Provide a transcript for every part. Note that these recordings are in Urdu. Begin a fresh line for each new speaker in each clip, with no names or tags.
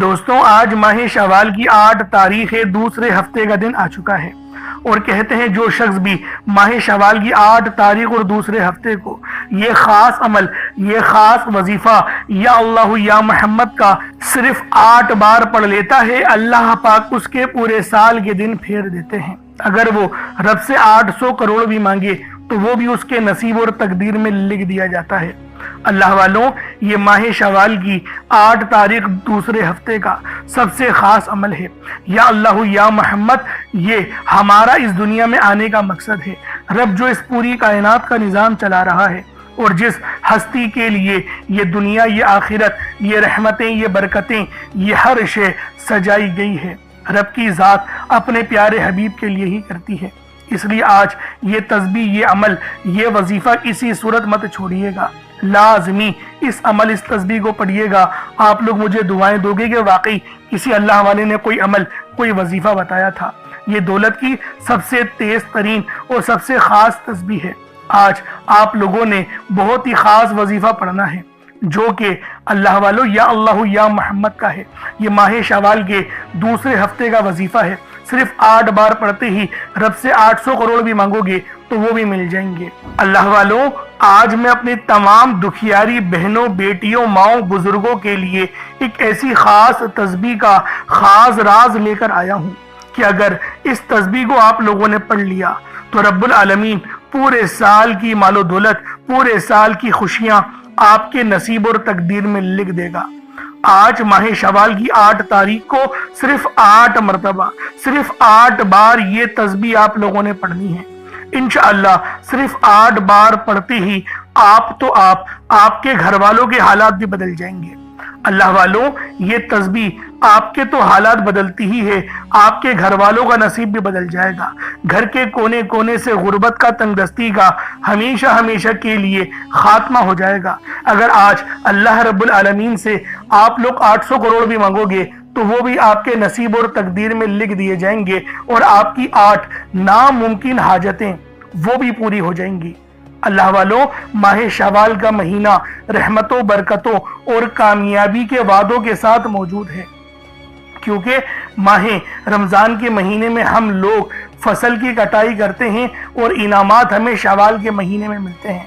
دوستوں آج ماہ شوال کی 8 تاریخ دوسرے ہفتے کا دن آ چکا ہے اور کہتے ہیں جو شخص بھی ماہ شوال کی 8 تاریخ اور دوسرے ہفتے کو یہ خاص عمل، یہ خاص وظیفہ یا اللہ یا محمد کا صرف 8 بار پڑھ لیتا ہے، اللہ پاک اس کے پورے سال کے دن پھیر دیتے ہیں۔ اگر وہ رب سے 800 کروڑ بھی مانگے تو وہ بھی اس کے نصیب اور تقدیر میں لکھ دیا جاتا ہے۔ اللہ والوں، یہ ماہ شوال کی 8 تاریخ دوسرے ہفتے کا سب سے خاص عمل ہے۔ یا اللہ یا محمد، یہ ہمارا اس دنیا میں آنے کا مقصد ہے۔ رب جو اس پوری کائنات کا نظام چلا رہا ہے اور جس ہستی کے لیے یہ دنیا، یہ آخرت، یہ رحمتیں، یہ برکتیں، یہ ہر شے سجائی گئی ہے، رب کی ذات اپنے پیارے حبیب کے لیے ہی کرتی ہے۔ اس لیے آج یہ تسبیح، یہ عمل، یہ وظیفہ کسی صورت مت چھوڑیے گا، لازمی اس عمل، اس تسبیح کو پڑھیے گا۔ آپ لوگ مجھے دعائیں دو گے کہ واقعی کسی اللہ والے نے کوئی عمل، کوئی وظیفہ بتایا تھا۔ یہ دولت کی سب سے تیز ترین اور سب سے خاص تسبیح ہے۔ آج آپ لوگوں نے بہت ہی خاص وظیفہ پڑھنا ہے جو کہ اللہ والو یا اللہ یا محمد کا ہے۔ یہ ماہ شوال کے دوسرے ہفتے کا وظیفہ ہے۔ صرف 8 بار پڑھتے ہی رب سے 800 کروڑ بھی مانگو گے تو وہ بھی مل جائیں گے۔ اللہ والوں، آج میں اپنی تمام دکھیاری بہنوں، بیٹیوں، ماؤں، بزرگوں کے لیے ایک ایسی خاص تسبیح کا خاص راز لے کر آیا ہوں کہ اگر اس تسبیح کو آپ لوگوں نے پڑھ لیا تو رب العالمین پورے سال کی مال و دولت، پورے سال کی خوشیاں آپ کے نصیب اور تقدیر میں لکھ دے گا۔ آج ماہ شوال کی 8 تاریخ کو صرف 8 مرتبہ، صرف 8 بار یہ تسبیح آپ لوگوں نے پڑھنی ہے۔ انشاءاللہ صرف 8 بار پڑھتے ہی آپ کے گھر والوں کے حالات بھی بدل جائیں گے۔ اللہ والوں، یہ تسبیح آپ کے تو حالات بدلتی ہی ہے، آپ کے گھر والوں کا نصیب بھی بدل جائے گا۔ گھر کے کونے کونے سے غربت کا، تنگ دستی کا ہمیشہ ہمیشہ کے لیے خاتمہ ہو جائے گا۔ اگر آج اللہ رب العالمین سے آپ لوگ 800 کروڑ بھی مانگو گے تو وہ بھی آپ کے نصیب اور تقدیر میں لکھ دیے جائیں گے اور آپ کی 8 ناممکن حاجتیں وہ بھی پوری ہو جائیں گی۔ اللہ والوں، ماہ شوال کا مہینہ رحمتوں، برکتوں اور کامیابی کے وعدوں کے ساتھ موجود ہے، کیونکہ ماہ رمضان کے مہینے میں ہم لوگ فصل کی کٹائی کرتے ہیں اور انعامات ہمیں شوال کے مہینے میں ملتے ہیں۔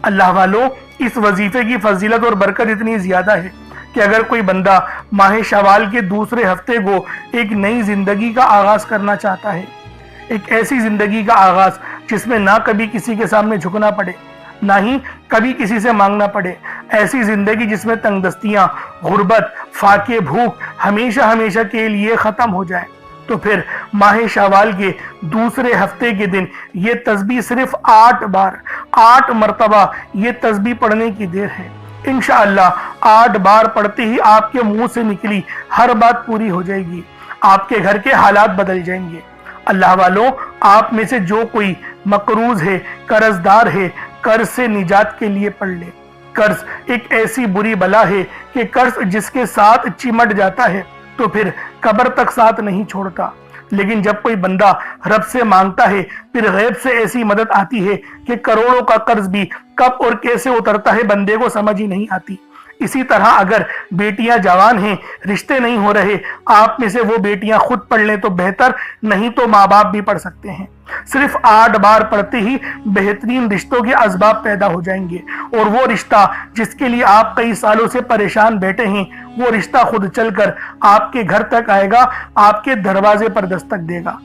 اللہ والوں، اس وظیفے کی فضیلت اور برکت اتنی زیادہ ہے کہ اگر کوئی بندہ ماہ شوال کے دوسرے ہفتے کو ایک نئی زندگی کا آغاز کرنا چاہتا ہے، ایک ایسی زندگی کا آغاز جس میں نہ کبھی کسی کے سامنے جھکنا پڑے، نہ ہی کبھی کسی سے مانگنا پڑے، ایسی زندگی جس میں تنگ دستیاں، غربت، فاقے، بھوک ہمیشہ ہمیشہ کے لیے ختم ہو جائے، تو پھر ماہ شوال کے دوسرے ہفتے کے دن یہ تسبیح صرف 8 بار، 8 مرتبہ یہ تسبیح پڑھنے کی دیر ہے۔ انشاءاللہ 8 بار پڑھتے ہی آپ کے منہ سے نکلی ہر بات پوری ہو جائے گی، آپ کے گھر کے حالات بدل جائیں گے۔ اللہ والوں، آپ میں سے جو کوئی مقروض ہے، قرض دار ہے، قرض سے نجات کے لیے پڑھ لے۔ قرض ایک ایسی بری بلا ہے کہ قرض جس کے ساتھ چمٹ جاتا ہے تو پھر قبر تک ساتھ نہیں چھوڑتا، لیکن جب کوئی بندہ رب سے مانگتا ہے پھر غیب سے ایسی مدد آتی ہے کہ کروڑوں کا قرض بھی کب اور کیسے اترتا ہے بندے کو سمجھ ہی نہیں آتی۔ اسی طرح اگر بیٹیاں جوان ہیں، رشتے نہیں ہو رہے، آپ میں سے وہ بیٹیاں خود پڑھ لیں تو بہتر، نہیں تو ماں باپ بھی پڑھ سکتے ہیں۔ صرف 8 بار پڑھتے ہی بہترین رشتوں کے اسباب پیدا ہو جائیں گے اور وہ رشتہ جس کے لیے آپ کئی سالوں سے پریشان بیٹھے ہیں، وہ رشتہ خود چل کر آپ کے گھر تک آئے گا، آپ کے دروازے پر دستک دے گا۔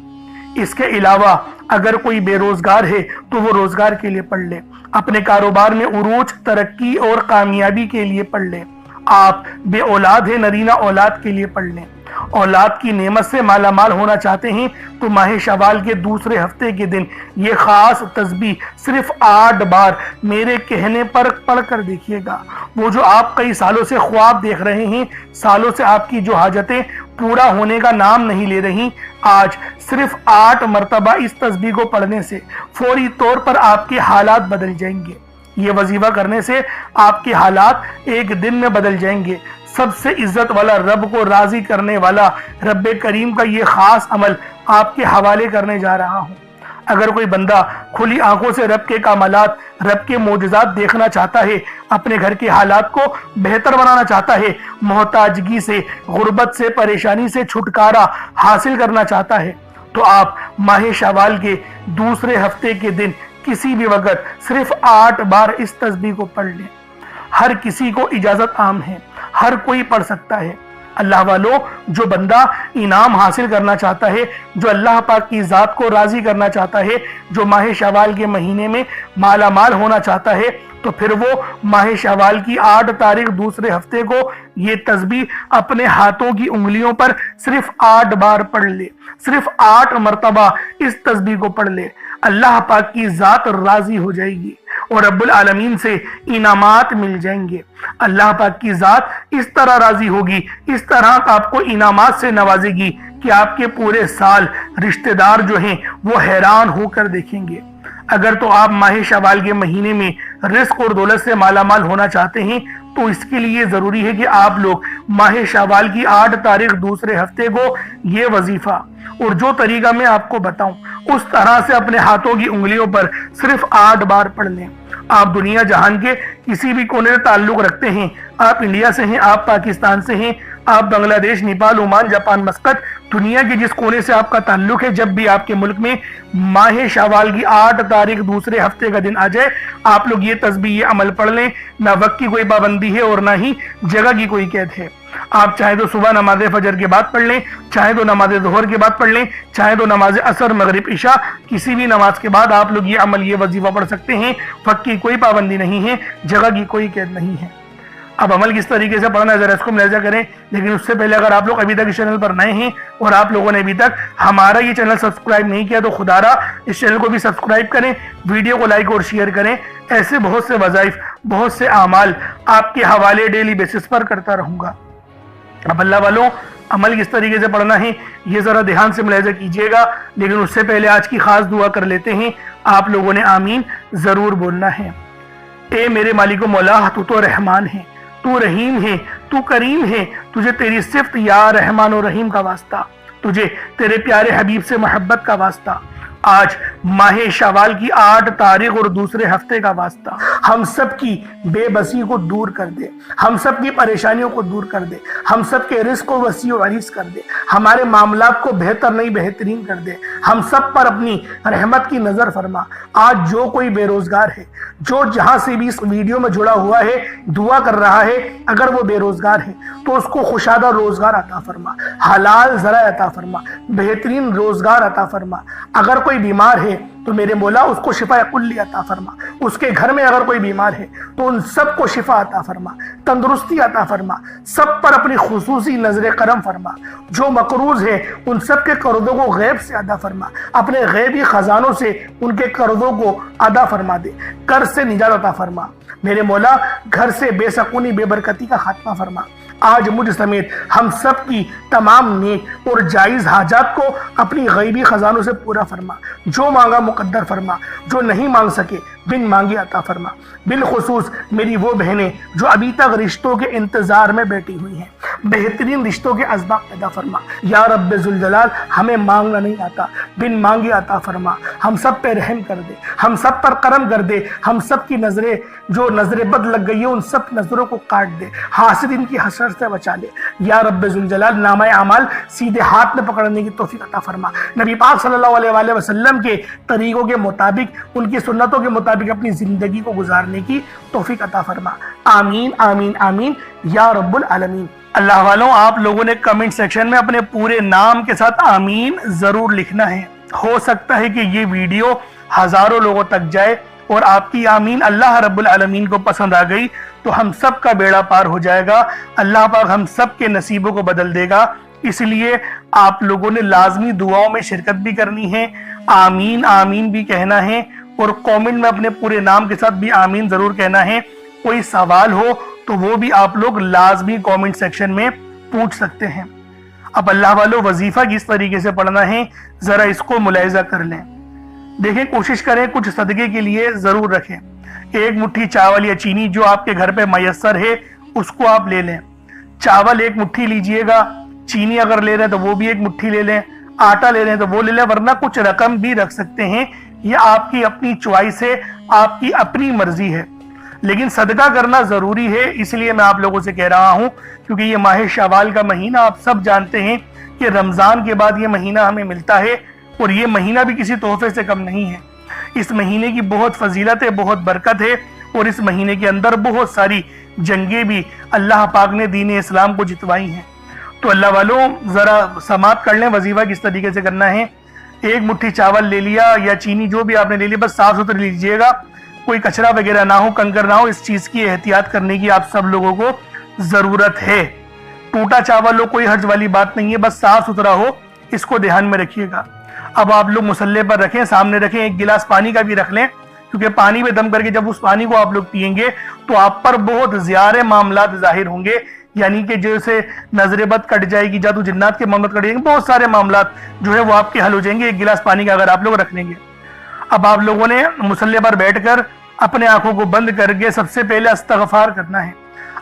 اس کے علاوہ اگر کوئی بے روزگار ہے تو وہ روزگار کے لیے پڑھ لے، اپنے کاروبار میں عروج، ترقی اور کامیابی کے لیے پڑھ لے۔ آپ بے اولاد ہیں، نرینہ اولاد کے لیے پڑھ لیں۔ اولاد کی نعمت سے مالا مال ہونا چاہتے ہیں تو ماہ شوال کے دوسرے ہفتے کے دن یہ خاص تسبیح صرف 8 بار میرے کہنے پر پڑھ کر دیکھیے گا۔ وہ جو آپ کئی سالوں سے خواب دیکھ رہے ہیں، سالوں سے آپ کی جو حاجتیں پورا ہونے کا نام نہیں لے رہی، آج صرف 8 مرتبہ اس تسبیح کو پڑھنے سے فوری طور پر آپ کے حالات بدل جائیں گے۔ یہ وظیفہ کرنے سے آپ کے حالات ایک دن میں بدل جائیں گے۔ سب سے عزت والا، رب کو راضی کرنے والا رب کریم کا یہ خاص عمل آپ کے حوالے کرنے جا رہا ہوں۔ اگر کوئی بندہ کھلی آنکھوں سے رب کے کامالات، رب کے معجزات دیکھنا چاہتا ہے، اپنے گھر کے حالات کو بہتر بنانا چاہتا ہے، محتاجگی سے، غربت سے، پریشانی سے چھٹکارا حاصل کرنا چاہتا ہے، تو آپ ماہ شوال کے دوسرے ہفتے کے دن کسی بھی وقت صرف 8 بار اس تسبیح کو پڑھ لیں۔ ہر کسی کو اجازت عام ہے، ہر کوئی پڑھ سکتا ہے۔ اللہ والو، جو بندہ انعام حاصل کرنا چاہتا ہے، جو اللہ پاک کی ذات کو راضی کرنا چاہتا ہے، جو ماہ شوال کے مہینے میں مالا مال ہونا چاہتا ہے، تو پھر وہ ماہ شوال کی 8 تاریخ دوسرے ہفتے کو یہ تسبیح اپنے ہاتھوں کی انگلیوں پر صرف 8 بار پڑھ لے، صرف 8 مرتبہ اس تسبیح کو پڑھ لے۔ اللہ پاک کی ذات راضی ہو جائے گی اور رب العالمین سے انعامات مل جائیں گے۔ اللہ پاک کی ذات اس طرح راضی ہوگی، اس طرح آپ کو انعامات سے نوازے گی کہ آپ کے پورے سال رشتہ دار جو ہیں وہ حیران ہو کر دیکھیں گے۔ اگر تو آپ ماہ شوال کے مہینے میں رزق اور دولت سے مالا مال ہونا چاہتے ہیں تو اس کے لیے ضروری ہے کہ آپ لوگ ماہ شوال کی 8 تاریخ دوسرے ہفتے کو یہ وظیفہ اور جو طریقہ میں آپ کو بتاؤں اس طرح سے اپنے ہاتھوں کی انگلیوں پر صرف 8 بار پڑھ لیں۔ آپ دنیا جہان کے کسی بھی کونے سے تعلق رکھتے ہیں، آپ انڈیا سے ہیں، آپ پاکستان سے ہیں، آپ بنگلہ دیش، نیپال، عمان، جاپان، مسقط، دنیا کے جس کونے سے آپ کا تعلق ہے، جب بھی آپ کے ملک میں ماہ شوال کی 8 تاریخ دوسرے ہفتے کا دن آ جائے، آپ لوگ یہ تسبیح، یہ عمل پڑھ لیں۔ نہ وقت کی کوئی پابندی ہے اور نہ ہی جگہ کی کوئی قید ہے۔ آپ چاہے تو صبح نماز فجر کے بعد پڑھ لیں، چاہے تو نماز ظہر کے بعد پڑھ لیں، چاہے تو نماز عصر، مغرب، عشاء، کسی بھی نماز کے بعد آپ لوگ یہ عمل، یہ وظیفہ پڑھ سکتے ہیں۔ وقت کی کوئی پابندی نہیں ہے، جگہ کی کوئی قید نہیں ہے۔ اب عمل کس طریقے سے پڑھنا ہے ذرا اس کو ملاحظہ کریں، لیکن اس سے پہلے اگر آپ لوگ ابھی تک اس چینل پر نئے ہیں اور آپ لوگوں نے ابھی تک ہمارا یہ چینل سبسکرائب نہیں کیا تو خدا را اس چینل کو بھی سبسکرائب کریں، ویڈیو کو لائک اور شیئر کریں۔ ایسے بہت سے وظائف، بہت سے اعمال آپ کے حوالے ڈیلی بیسس پر کرتا رہوں گا۔ اب اللہ والوں، عمل کس طریقے سے پڑھنا ہے یہ ذرا دھیان سے ملاحظہ کیجئے گا، لیکن اس سے پہلے آج کی خاص دعا کر لیتے ہیں۔ آپ لوگوں نے آمین ضرور بولنا ہے۔ اے میرے مالک و مولا، تو رحمان ہے، تو رحیم ہے، تو کریم ہے، تجھے تیری صفت یا رحمان و رحیم کا واسطہ، تجھے تیرے پیارے حبیب سے محبت کا واسطہ، آج ماہ شوال کی 8 تاریخ اور دوسرے ہفتے کا واسطہ، ہم سب کی بے بسی کو دور کر دے، ہم سب کی پریشانیوں کو دور کر دے، ہم سب کے رزق کو وسیع و عریض کر دے، ہمارے معاملات کو بہتر نہیں بہترین کر دے، ہم سب پر اپنی رحمت کی نظر فرما۔ آج جو کوئی بے روزگار ہے، جو جہاں سے بھی اس ویڈیو میں جڑا ہوا ہے، دعا کر رہا ہے، اگر وہ بے روزگار ہے تو اس کو خوشادہ روزگار عطا فرما، حلال ذرائع عطا فرما، بہترین روزگار عطا فرما۔ اگر کوئی بیمار ہے تو میرے مولا اس کو شفا کلی عطا فرما، اس کے گھر میں اگر کوئی بیمار ہے تو ان سب کو شفا عطا فرما، تندرستی عطا فرما، سب پر اپنی خصوصی نظر کرم فرما۔ جو مقروض ہے ان سب کے قرضوں کو غیب سے ادا فرما، اپنے غیبی خزانوں سے ان کے قرضوں کو ادا فرما دے، قرض سے نجات عطا فرما۔ میرے مولا گھر سے بے سکونی، بے برکتی کا خاتمہ فرما۔ آج مجھ سمیت ہم سب کی تمام نیک اور جائز حاجات کو اپنی غیبی خزانوں سے پورا فرما، جو مانگا مقدر فرما، جو نہیں مانگ سکے بن مانگے عطا فرما۔ بالخصوص میری وہ بہنیں جو ابھی تک رشتوں کے انتظار میں بیٹھی ہوئی ہیں، بہترین رشتوں کے اسباب پیدا فرما۔ یا رب ذوالجلال، ہمیں مانگنا نہیں آتا، بن مانگے عطا فرما۔ ہم سب پہ رحم کر دے، ہم سب پر کرم کر دے، ہم سب کی نظریں جو نظر بد لگ گئی ہے ان سب نظروں کو کاٹ دے، حاسدین کی حسد سے بچا لے۔ یا رب ذوالجلال، نامہ اعمال سیدھے ہاتھ میں پکڑنے کی توفیق عطا فرما۔ نبی پاک صلی اللہ علیہ وآلہ وسلم کے طریقوں کے مطابق، ان کی سنتوں کے مطابق اپنی زندگی کو گزارنے کی توفیق عطا فرما۔ آمین آمین آمین یا رب العالمین۔ اللہ والوں، آپ لوگوں نے کمنٹ سیکشن میں اپنے پورے نام کے ساتھ آمین ضرور لکھنا ہے۔ ہو سکتا ہے کہ یہ ویڈیو ہزاروں لوگوں تک جائے اور آپ کی آمین اللہ رب العالمین کو پسند آ گئی تو ہم سب کا بیڑا پار ہو جائے گا، اللہ پاک ہم سب کے نصیبوں کو بدل دے گا۔ اس لیے آپ لوگوں نے لازمی دعاؤں میں شرکت بھی کرنی ہے، آمین آمین بھی کہنا ہے، اور کومنٹ میں اپنے پورے نام کے ساتھ بھی آمین ضرور کہنا ہے۔ کوئی سوال ہو تو وہ بھی آپ لوگ لازمی کومنٹ سیکشن میں پوچھ سکتے ہیں۔ اب اللہ والوں، وظیفہ کس طریقے سے پڑھنا ہے ذرا اس کو ملاحظہ کر لیں۔ دیکھیں، کوشش کریں کچھ صدقے کے لیے ضرور رکھیں۔ 1 مٹھی چاول یا چینی جو آپ کے گھر پہ میسر ہے اس کو آپ لے لیں۔ چاول 1 مٹھی لیجئے گا، چینی اگر لے رہے ہیں تو وہ بھی 1 مٹھی لے لیں، آٹا لے رہے ہیں تو وہ لے لیں، ورنہ کچھ رقم بھی رکھ سکتے ہیں یہ آپ کی اپنی چوائس ہے، آپ کی اپنی مرضی ہے، لیکن صدقہ کرنا ضروری ہے۔ اس لیے میں آپ لوگوں سے کہہ رہا ہوں کیونکہ یہ ماہ شوال کا مہینہ آپ سب جانتے ہیں کہ رمضان کے بعد یہ مہینہ ہمیں ملتا ہے، اور یہ مہینہ بھی کسی تحفے سے کم نہیں ہے۔ اس مہینے کی بہت فضیلت ہے، بہت برکت ہے، اور اس مہینے کے اندر بہت ساری جنگیں بھی اللہ پاک نے دین اسلام کو جتوائی ہیں۔ تو اللہ والوں ذرا سماعت کر لیں وظیفہ کس طریقے سے کرنا ہے۔ ایک مٹھی چاول لے لیا یا چینی جو بھی آپ نے لے لیا، بس صاف ستھری لیجئے گا، کوئی کچرا وغیرہ نہ ہو، کنکر نہ ہو، اس چیز کی احتیاط کرنے کی آپ سب لوگوں کو ضرورت ہے۔ ٹوٹا چاول ہو کوئی حرج والی بات نہیں ہے، بس صاف ستھرا ہو، اس کو دھیان میں رکھیے گا۔ اب آپ لوگ مصلے پر رکھیں، سامنے رکھیں، ایک گلاس پانی کا بھی رکھ لیں، کیونکہ پانی میں دم کر کے جب اس پانی کو آپ لوگ پئیں گے تو آپ پر بہت زیادہ معاملات ظاہر ہوں گے، یعنی کہ جیسے نظر بد کٹ جائے گی، جادو جنات کے معاملات کٹ جائیں گے، بہت سارے معاملات جو ہے وہ آپ کے حل ہو جائیں گے ایک گلاس پانی کا اگر آپ لوگ رکھ لیں گے۔ اب آپ لوگوں نے مصلے پر بیٹھ کر اپنے آنکھوں کو بند کر کے سب سے پہلے استغفار کرنا ہے،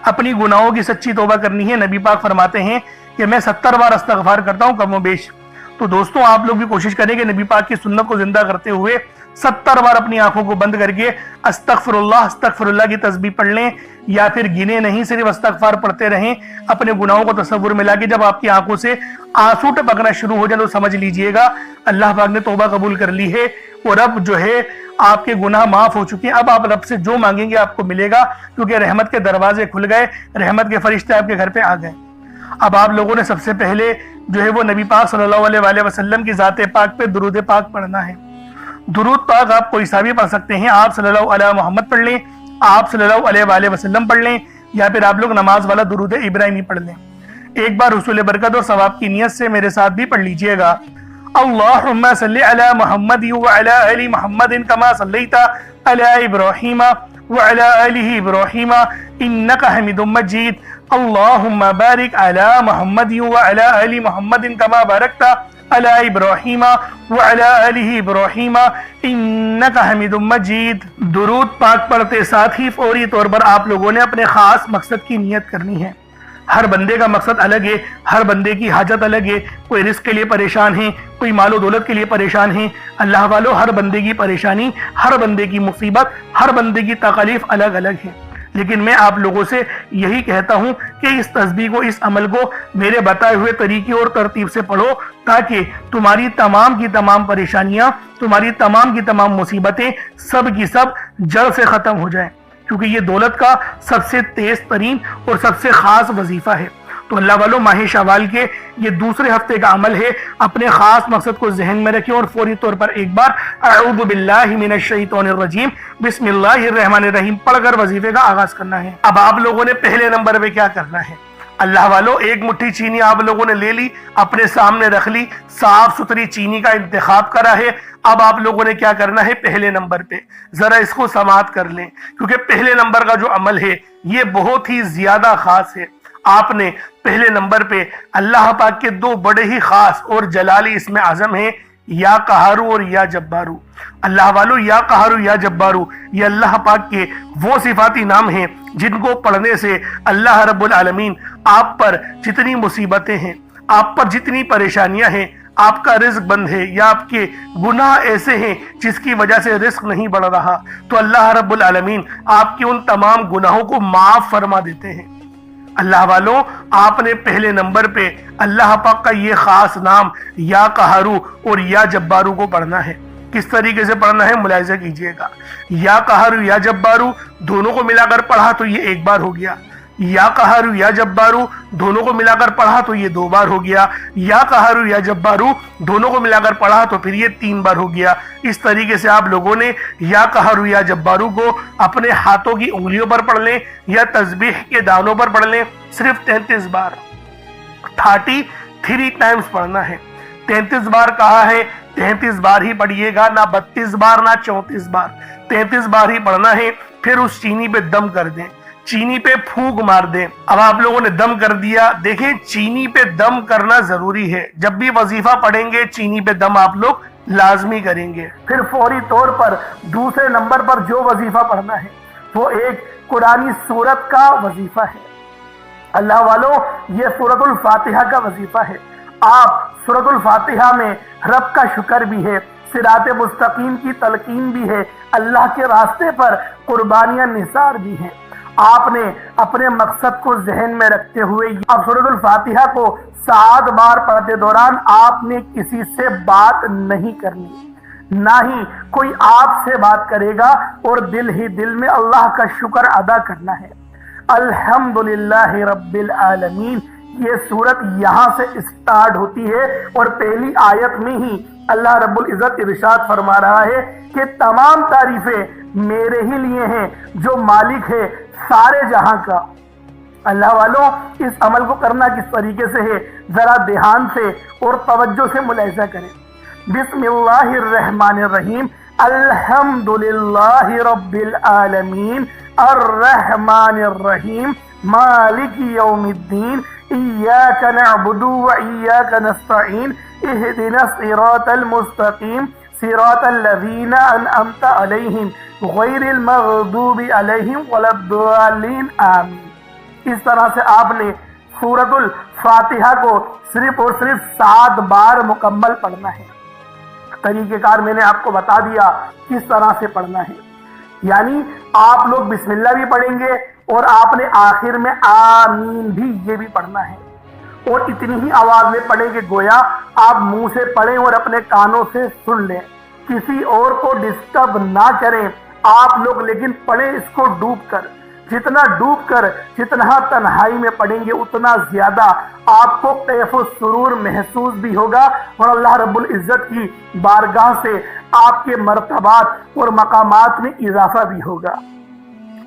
اپنی گناہوں کی سچی توبہ کرنی ہے۔ نبی پاک فرماتے ہیں کہ میں 70 بار استغفار کرتا ہوں کم و بیش۔ تو دوستوں آپ لوگ بھی کوشش کریں کہ نبی پاک کی سنت کو زندہ کرتے ہوئے 70 بار اپنی آنکھوں کو بند کر کے استغفر اللہ کی تسبیح پڑھ لیں، یا پھر گنے نہیں صرف استغفار پڑھتے رہیں، اپنے گناہوں کو تصور میں لا کے جب آپ کی آنکھوں سے آنسو ٹپکنا شروع ہو جائے تو سمجھ لیجئے گا اللہ پاک نے توبہ قبول کر لی ہے، اور اب جو ہے آپ کے گناہ معاف ہو چکے ہیں۔ اب آپ رب سے جو مانگیں گے آپ کو ملے گا، کیونکہ رحمت کے دروازے کھل گئے، رحمت کے فرشتے آپ کے گھر پہ آ گئے۔ اب آپ لوگوں نے سب سے پہلے جو ہے وہ نبی پاک صلی اللہ علیہ وآلہ وسلم کی ذات پاک پہ درود پاک پڑھنا ہے۔ درود پاک آپ کوئی سا بھی پڑھ سکتے ہیں، آپ صلی اللہ علیہ محمد پڑھ لیں، آپ صلی اللہ علیہ وآلہ وسلم پڑھ لیں، یا پھر آپ لوگ نماز والا درود ابراہیمی پڑھ لیں۔ ایک بار حصول برکت اور ثواب کی نیت سے میرے ساتھ بھی پڑھ لیجئے گا۔ اللہم صلی علی محمد وعلی آل محمد کما صلیت علی ابراہیم وعلی آل ابراہیم انکا حمید مجید۔ اللہم بارک علی محمد وعلی آل محمد کما بارکت علی ابراہیم وعلی آل ابراہیم انکا حمید مجید۔ درود پاک پڑھتے ساتھ ہی فوری طور پر آپ لوگوں نے اپنے خاص مقصد کی نیت کرنی ہے۔ ہر بندے کا مقصد الگ ہے، ہر بندے کی حاجت الگ ہے، کوئی رزق کے لیے پریشان ہے، کوئی مال و دولت کے لیے پریشان ہے۔ اللہ والو ہر بندے کی پریشانی، ہر بندے کی مصیبت، ہر بندے کی تکالیف الگ الگ ہے، لیکن میں آپ لوگوں سے یہی کہتا ہوں کہ اس تسبیح کو، اس عمل کو میرے بتائے ہوئے طریقے اور ترتیب سے پڑھو، تاکہ تمہاری تمام کی تمام پریشانیاں، تمہاری تمام کی تمام مصیبتیں سب کی سب جڑ سے ختم ہو جائیں، کیونکہ یہ دولت کا سب سے تیز ترین اور سب سے خاص وظیفہ ہے۔ تو اللہ والوں ماہ شوال کے یہ دوسرے ہفتے کا عمل ہے، اپنے خاص مقصد کو ذہن میں رکھیں اور فوری طور پر ایک بار اعوذ باللہ من الشیطان الرجیم بسم اللہ الرحمن الرحیم پڑھ کر وظیفے کا آغاز کرنا ہے۔ اب آپ لوگوں نے پہلے نمبر پہ کیا کرنا ہے؟ اللہ والوں ایک مٹھی چینی آپ لوگوں نے لے لی، اپنے سامنے رکھ لی، صاف ستھری چینی کا انتخاب کرا ہے۔ اب آپ لوگوں نے کیا کرنا ہے؟ پہلے نمبر پہ ذرا اس کو سماعت کر لیں، کیونکہ پہلے نمبر کا جو عمل ہے یہ بہت ہی زیادہ خاص ہے۔ آپ نے پہلے نمبر پہ اللہ پاک کے دو بڑے ہی خاص اور جلالی اسم اعظم ہیں، یا قہارو اور یا جبارو۔ اللہ والو یا قہارو یا جبارو یہ اللہ پاک کے وہ صفاتی نام ہیں جن کو پڑھنے سے اللہ رب العالمین آپ پر جتنی مصیبتیں ہیں، آپ پر جتنی پریشانیاں ہیں، آپ کا رزق بند ہے یا آپ کے گناہ ایسے ہیں جس کی وجہ سے رزق نہیں بڑھ رہا، تو اللہ رب العالمین آپ کے ان تمام گناہوں کو معاف فرما دیتے ہیں۔ اللہ والوں آپ نے پہلے نمبر پہ اللہ پاک کا یہ خاص نام یا قہارو اور یا جبارو کو پڑھنا ہے۔ کس طریقے سے پڑھنا ہے ملاحظہ کیجئے گا۔ یا قہارو یا جبارو دونوں کو ملا کر پڑھا تو یہ ایک بار ہو گیا، یا قہارو یا جبارو دونوں کو ملا کر پڑھا تو یہ دو بار ہو گیا، یا قہارو یا جبارو دونوں کو ملا کر پڑھا تو پھر یہ تین بار ہو گیا۔ اس طریقے سے آپ لوگوں نے یا قہارو یا جبارو کو اپنے ہاتھوں کی انگلیوں پر پڑھ لیں یا تسبیح کے دانوں پر پڑھ لیں، صرف 33 بار 33 ٹائمز پڑھنا ہے۔ 33 بار کہا ہے، 33 بار ہی پڑھیے گا، نہ 32 بار نہ 34 بار، 33 بار ہی پڑھنا ہے۔ پھر اس چینی پہ دم کر دیں، چینی پہ پھونک مار دیں۔ اب آپ لوگوں نے دم کر دیا، دیکھیں چینی پہ دم کرنا ضروری ہے، جب بھی وظیفہ پڑھیں گے چینی پہ دم آپ لوگ لازمی کریں گے۔ پھر فوری طور پر دوسرے نمبر پر جو وظیفہ پڑھنا ہے وہ ایک قرآنی سورت کا وظیفہ ہے۔ اللہ والوں یہ سورۃ الفاتحہ کا وظیفہ ہے۔ آپ سورۃ الفاتحہ میں رب کا شکر بھی ہے، صراط مستقیم کی تلقین بھی ہے، اللہ کے راستے پر قربانیاں نثار بھی ہیں۔ آپ نے اپنے مقصد کو ذہن میں رکھتے ہوئے اب سورۃ الفاتحہ کو 7 بار پڑھتے دوران آپ نے کسی سے بات نہیں کرنی، نہ ہی کوئی آپ سے بات کرے گا، اور دل ہی دل میں اللہ کا شکر ادا کرنا ہے۔ الحمدللہ رب العالمین، یہ سورت یہاں سے اسٹارٹ ہوتی ہے، اور پہلی آیت میں ہی اللہ رب العزت ارشاد فرما رہا ہے کہ تمام تعریفیں میرے ہی لیے ہیں جو مالک ہے سارے جہاں کا۔ اللہ والوں، اس عمل کو کرنا کس طریقے سے ہے ذرا دھیان سے اور توجہ سے ملاحظہ کریں۔ بسم اللہ الرحمن الرحیم، الحمدللہ رب العالمین الرحمن الرحیم مالک یوم الدین ایاک نعبد و ایاک نستعین اہدنا الصراط المستقیم صراط الذین انعمت علیہم غیر المغضوب علیہم ولا الضالین آمین۔ اس طرح سے آپ نے سورۃ الفاتحہ کو صرف اور صرف 7 بار مکمل پڑھنا ہے۔ طریقہ کار میں نے آپ کو بتا دیا کس طرح سے پڑھنا ہے، یعنی آپ لوگ بسم اللہ بھی پڑھیں گے اور آپ نے آخر میں آمین بھی یہ بھی پڑھنا ہے، اور اتنی ہی آواز میں پڑھیں کہ گویا آپ منہ سے پڑھیں اور اپنے کانوں سے سن لیں، کسی اور کو ڈسٹرب نہ کریں آپ لوگ، لیکن پڑھیں اس کو ڈوب کر۔ جتنا ڈوب کر، جتنا تنہائی میں پڑھیں گے اتنا زیادہ آپ کو کیف و سرور محسوس بھی ہوگا، اور اللہ رب العزت کی بارگاہ سے آپ کے مرتبات اور مقامات میں اضافہ بھی ہوگا۔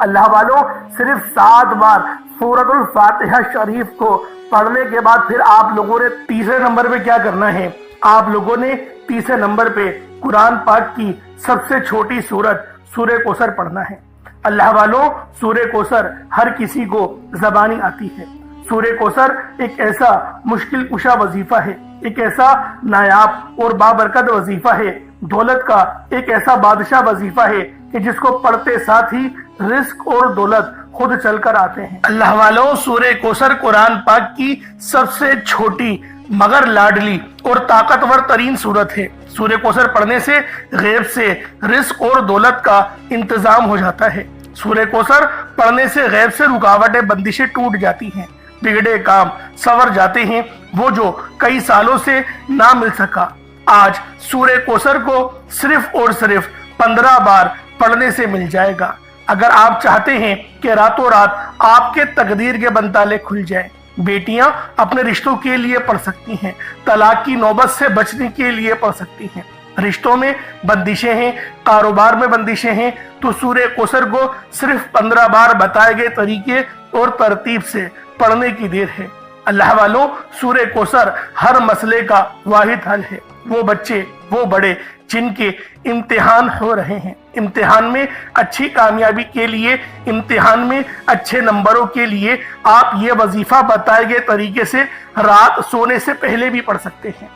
اللہ والوں، صرف 7 بار سورۃ الفاتحہ شریف کو پڑھنے کے بعد پھر آپ لوگوں نے تیسرے نمبر پہ کیا کرنا ہے؟ آپ لوگوں نے تیسرے نمبر پہ قرآن پاک کی سب سے چھوٹی سورت سورہ کوثر پڑھنا ہے۔ اللہ والوں، سورہ کوثر ہر کسی کو زبانی آتی ہے۔ سورہ کوثر ایک ایسا مشکل کشا وظیفہ ہے، ایک ایسا نایاب اور بابرکت وظیفہ ہے، دولت کا ایک ایسا بادشاہ وظیفہ ہے کہ جس کو پڑھتے ساتھ ہی رزق اور دولت خود چل کر آتے ہیں۔ اللہ والوں، سورہ کوثر قرآن پاک کی سب سے چھوٹی مگر لاڈلی اور طاقتور ترین سورت ہے۔ سورہ کوثر پڑھنے سے غیب سے رزق اور دولت کا انتظام ہو جاتا ہے۔ سورہ کوثر پڑھنے سے غیب سے رکاوٹیں بندشیں ٹوٹ جاتی ہیں، بگڑے کام سنور جاتے ہیں، وہ جو کئی سالوں سے نہ مل سکا آج سورہ کوثر کو صرف اور صرف 15 بار پڑھنے سے مل جائے گا۔ اگر آپ چاہتے ہیں کہ راتوں رات آپ کے تقدیر کے بنتالے کھل جائیں، بیٹیاں اپنے رشتوں کے لیے پڑھ سکتی ہیں، طلاق کی نوبت سے بچنے کے لیے پڑھ سکتی ہیں، رشتوں میں بندشیں ہیں، کاروبار میں بندشیں ہیں، تو سورہ کوثر کو صرف 15 بار بتائے گئے طریقے اور ترتیب سے پڑھنے کی دیر ہے۔ اللہ والوں، سورہ کوثر ہر مسئلے کا واحد حل ہے۔ وہ بچے، وہ بڑے جن کے امتحان ہو رہے ہیں، امتحان میں اچھی کامیابی کے لیے، امتحان میں اچھے نمبروں کے لیے آپ یہ وظیفہ بتائے گئے طریقے سے رات سونے سے پہلے بھی پڑھ سکتے ہیں۔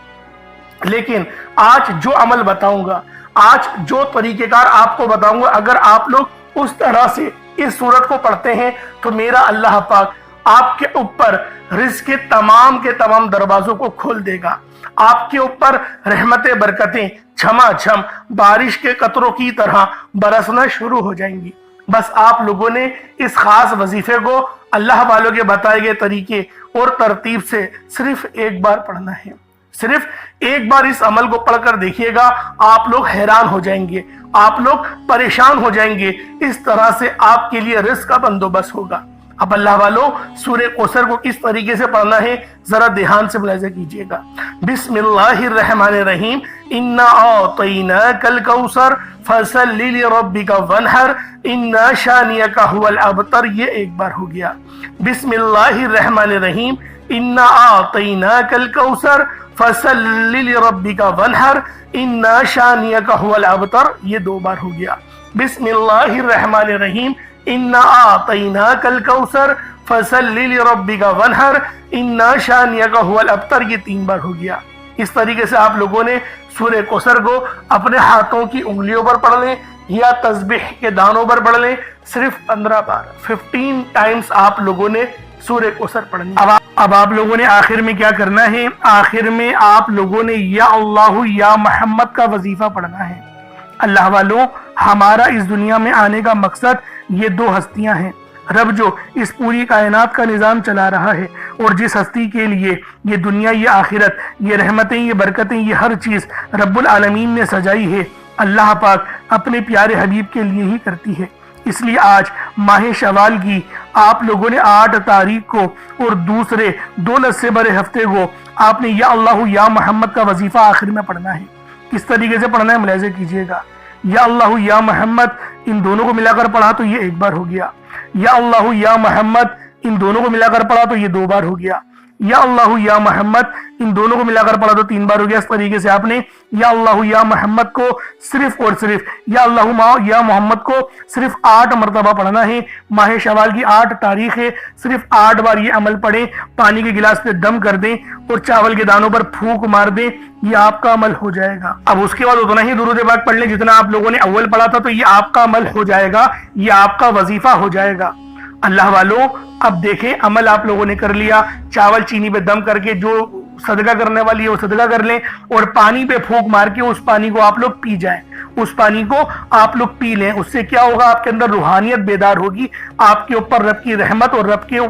لیکن آج جو عمل بتاؤں گا، آج جو طریقہ کار آپ کو بتاؤں گا، اگر آپ لوگ اس طرح سے اس سورت کو پڑھتے ہیں تو میرا اللہ پاک آپ کے اوپر رزق کے تمام دروازوں کو کھول دے گا۔ آپ کے اوپر رحمتیں، برکتیں جھما جھم بارش کے قطروں کی طرح برسنا شروع ہو جائیں گی۔ بس آپ لوگوں نے اس خاص وظیفے کو اللہ والوں کے بتائے گئے طریقے اور ترتیب سے صرف ایک بار پڑھنا ہے۔ صرف ایک بار اس عمل کو پڑھ کر دیکھیے گا، آپ لوگ حیران ہو جائیں گے، آپ لوگ پریشان ہو جائیں گے، اس طرح سے آپ کے لیے رزق کا بندوبست ہوگا۔ اب اللہ والوں، سورہ کوثر کو کس طریقے سے پڑھنا ہے ذرا دھیان سے ملاحظہ کیجئے گا۔ بسم اللہ الرحمن الرحیم، انا اعطیناک الکوثر فصل لربک وانحر ان شانئک هو الابتر، یہ ایک بار ہو گیا۔ بسم اللہ الرحمن الرحیم، انا اعطیناک الکوثر فصل لربک وانحر ان شانئک هو الابتر، یہ 2 بار ہو گیا۔ بسم اللہ الرحمن الرحیم، انا اعطیناک الکوثر فصل لربک وانحر ان شانئک هو الابتر، یہ 3 بار ہو گیا۔ اس طریقے سے آپ لوگوں نے سورہ کوثر کو اپنے ہاتھوں کی انگلیوں پر پڑھ لیں یا تسبیح کے دانوں پر پڑھ لیں، صرف 15 بار 15 ٹائمز آپ لوگوں نے سورہ کوثر پڑھنی ہے۔ اب آپ لوگوں نے آخر میں کیا کرنا ہے؟ آخر میں آپ لوگوں نے یا اللہ یا محمد کا وظیفہ پڑھنا ہے۔ اللہ والوں، ہمارا اس دنیا میں آنے کا مقصد یہ دو ہستیاں ہیں۔ رب جو اس پوری کائنات کا نظام چلا رہا ہے اور جس ہستی کے لیے یہ دنیا، یہ آخرت، یہ رحمتیں، یہ برکتیں، یہ ہر چیز رب العالمین نے سجائی ہے، اللہ پاک اپنے پیارے حبیب کے لیے ہی کرتی ہے۔ اس لیے آج ماہ شوال کی آپ لوگوں نے 8 تاریخ کو اور دوسرے 2 سے بڑے ہفتے کو آپ نے یا اللہ یا محمد کا وظیفہ آخر میں پڑھنا ہے۔ کس طریقے سے پڑھنا ہے ملاحظہ کیجئے گا۔ یا اللہ یا محمد ان دونوں کو ملا کر پڑھا تو یہ 1 بار ہو گیا، یا اللہ یا محمد ان دونوں کو ملا کر پڑھا تو یہ 2 بار ہو گیا، یا اللہ یا محمد ان دونوں کو ملا کر پڑھا تو 3 بار ہو گیا۔ اس طریقے سے آپ نے یا اللہ یا محمد کو صرف اور صرف یا اللہ یا محمد کو صرف 8 مرتبہ پڑھنا ہے۔ ماہ شوال کی 8 تاریخ ہے، صرف 8 بار یہ عمل پڑھیں، پانی کے گلاس پہ دم کر دیں اور چاول کے دانوں پر پھونک مار دیں، یہ آپ کا عمل ہو جائے گا۔ اب اس کے بعد اتنا ہی درود پاک پڑھ لیں جتنا آپ لوگوں نے اول پڑھا تھا، تو یہ آپ کا عمل ہو جائے گا، یہ آپ کا وظیفہ ہو جائے گا۔ اللہ والوں، اب دیکھیں عمل آپ لوگوں نے کر لیا، چاول چینی پہ دم کر کے جو صدقہ کرنے والی ہے وہ صدقہ کر لیں اور پانی پہ پھونک مار کے اس پانی کو آپ لوگ پی جائیں، اس پانی کو آپ لوگ پی لیں۔ اس سے کیا ہوگا؟ آپ کے اندر روحانیت بیدار ہوگی، آپ کے اوپر رب کی رحمت اور رب کے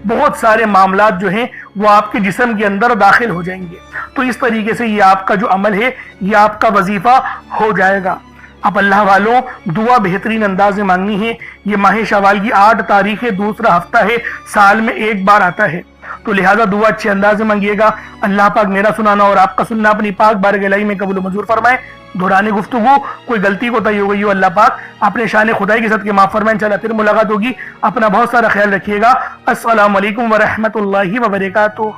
بہت سارے معاملات جو ہیں وہ آپ کے جسم کے اندر داخل ہو جائیں گے۔ تو اس طریقے سے یہ آپ کا جو عمل ہے یہ آپ کا وظیفہ ہو جائے گا۔ اب اللہ والوں، دعا بہترین انداز میں مانگنی ہے۔ یہ ماہ شوال کی 8 تاریخ ہے، دوسرا ہفتہ ہے، سال میں 1 بار آتا ہے، تو لہٰذا دعا اچھے انداز میں مانگیے گا۔ اللہ پاک میرا سنانا اور آپ کا سننا اپنی پاک بارگاہ الہی میں قبول و منظور فرمائے۔ دوران گفتگو کوئی غلطی کوتاہی ہو گئی ہو، اللہ پاک اپنے شان خدائی کے صدقے معاف فرمائے۔ انشاءاللہ پھر ملاقات ہوگی۔ اپنا بہت سارا خیال رکھیے گا۔ السلام علیکم ورحمۃ اللہ وبرکاتہ۔